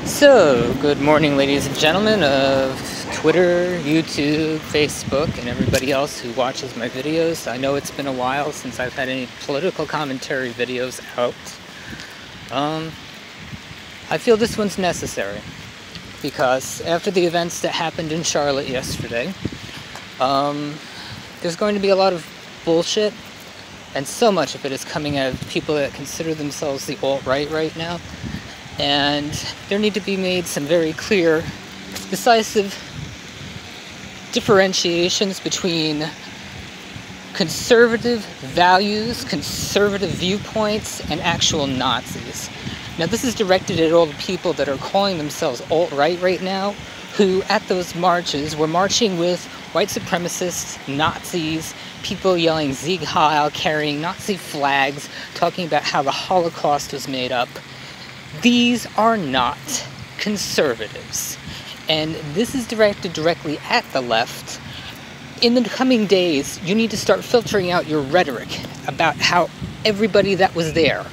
So, good morning, ladies and gentlemen of Twitter, YouTube, Facebook, and everybody else who watches my videos. I know it's been a while since I've had any political commentary videos out. I feel this one's necessary because after the events that happened in Charlotte yesterday, there's going to be a lot of bullshit, and so much of it is coming out of people that consider themselves the alt-right right now. And there need to be made some very clear, decisive differentiations between conservative values, conservative viewpoints, and actual Nazis. Now, this is directed at all the people that are calling themselves alt-right right now, who at those marches were marching with white supremacists, Nazis, people yelling Sieg Heil, carrying Nazi flags, talking about how the Holocaust was made up. These are not conservatives, and this is directed directly at the left. In the coming days, you need to start filtering out your rhetoric about how everybody that was there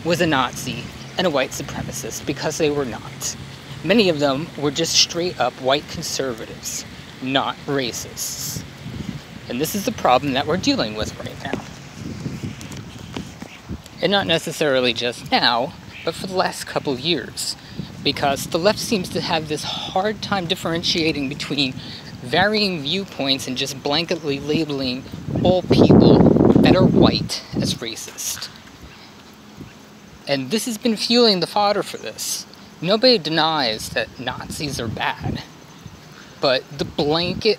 was a Nazi and a white supremacist, because they were not. Many of them were just straight up white conservatives, not racists. And this is the problem that we're dealing with right now. And not necessarily just now, but for the last couple of years, because the left seems to have this hard time differentiating between varying viewpoints and just blanketly labeling all people that are white as racist. And this has been fueling the fodder for this. Nobody denies that Nazis are bad, but the blanket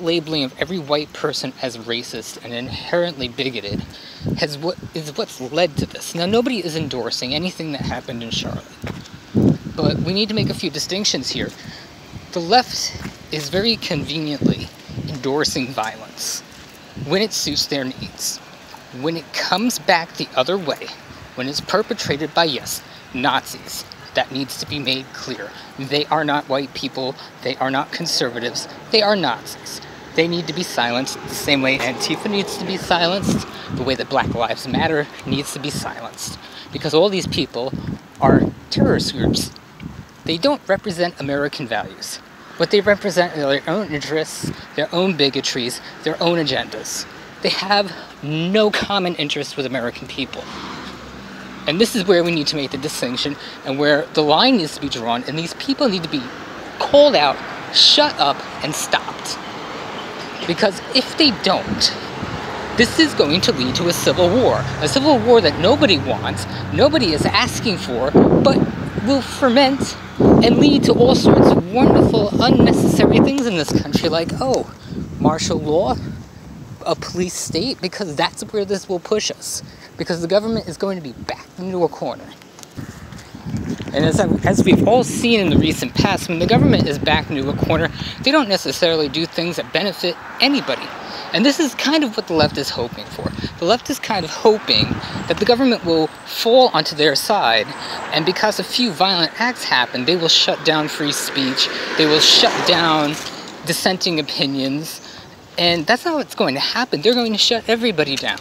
labeling of every white person as racist and inherently bigoted is what's led to this. Now, nobody is endorsing anything that happened in Charlotte, but we need to make a few distinctions here. The left is very conveniently endorsing violence when it suits their needs. When it comes back the other way, when it's perpetrated by, yes, Nazis, that needs to be made clear. They are not white people, they are not conservatives, they are Nazis. They need to be silenced the same way Antifa needs to be silenced, the way that Black Lives Matter needs to be silenced. Because all these people are terrorist groups. They don't represent American values. What they represent are their own interests, their own bigotries, their own agendas. They have no common interest with American people. And this is where we need to make the distinction, and where the line needs to be drawn, and these people need to be called out, shut up, and stopped. Because if they don't, this is going to lead to a civil war that nobody wants, nobody is asking for, but will ferment and lead to all sorts of wonderful, unnecessary things in this country, like, oh, martial law, a police state, because that's where this will push us. Because the government is going to be backed into a corner. And as we've all seen in the recent past, when the government is backed into a corner, they don't necessarily do things that benefit anybody. And this is kind of what the left is hoping for. The left is kind of hoping that the government will fall onto their side, and because a few violent acts happen, they will shut down free speech, they will shut down dissenting opinions, and that's not what's going to happen. They're going to shut everybody down.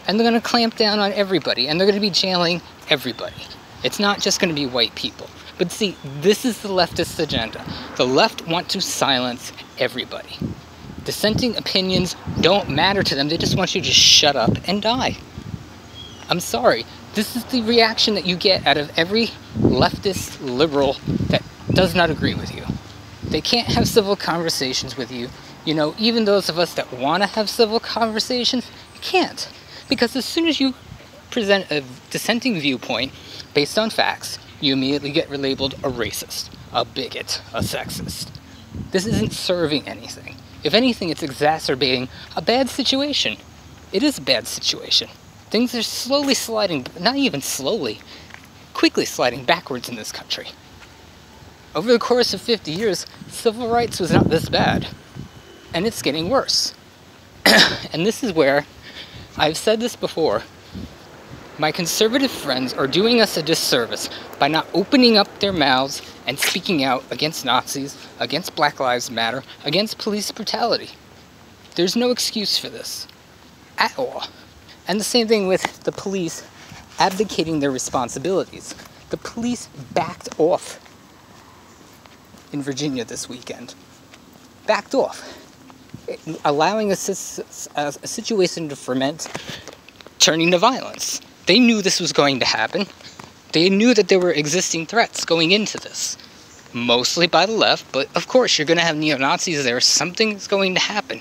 And they're going to clamp down on everybody, and they're going to be jailing everybody. It's not just going to be white people. But see, this is the leftist agenda. The left want to silence everybody. Dissenting opinions don't matter to them. They just want you to shut up and die. I'm sorry. This is the reaction that you get out of every leftist liberal that does not agree with you. They can't have civil conversations with you. You know, even those of us that want to have civil conversations, can't. Because as soon as you present a dissenting viewpoint based on facts, you immediately get relabeled a racist, a bigot, a sexist. This isn't serving anything. If anything, it's exacerbating a bad situation. It is a bad situation. Things are slowly sliding, not even slowly, quickly sliding backwards in this country. Over the course of 50 years, civil rights was not this bad. And it's getting worse. And this is where, I've said this before, my conservative friends are doing us a disservice by not opening up their mouths and speaking out against Nazis, against Black Lives Matter, against police brutality. There's no excuse for this, at all. And the same thing with the police abdicating their responsibilities. The police backed off in Virginia this weekend. Backed off. Allowing a situation to ferment, turning to violence. They knew this was going to happen. They knew that there were existing threats going into this. Mostly by the left, but of course you're going to have neo-Nazis there. Something's going to happen.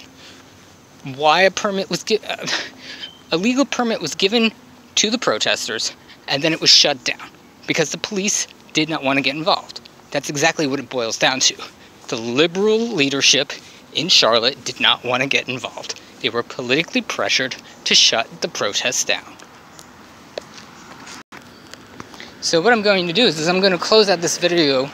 Why a legal permit was given to the protesters, and then it was shut down because the police did not want to get involved. That's exactly what it boils down to. The liberal leadership in Charlotte did not want to get involved. They were politically pressured to shut the protests down. So what I'm going to do is I'm going to close out this video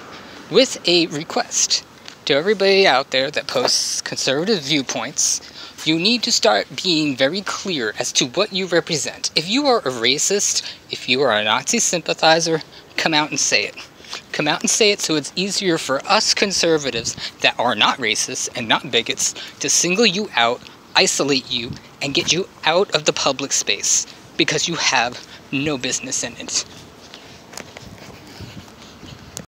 with a request to everybody out there that posts conservative viewpoints. You need to start being very clear as to what you represent. If you are a racist, if you are a Nazi sympathizer, come out and say it. Come out and say it so it's easier for us conservatives that are not racists and not bigots to single you out, isolate you, and get you out of the public space because you have no business in it.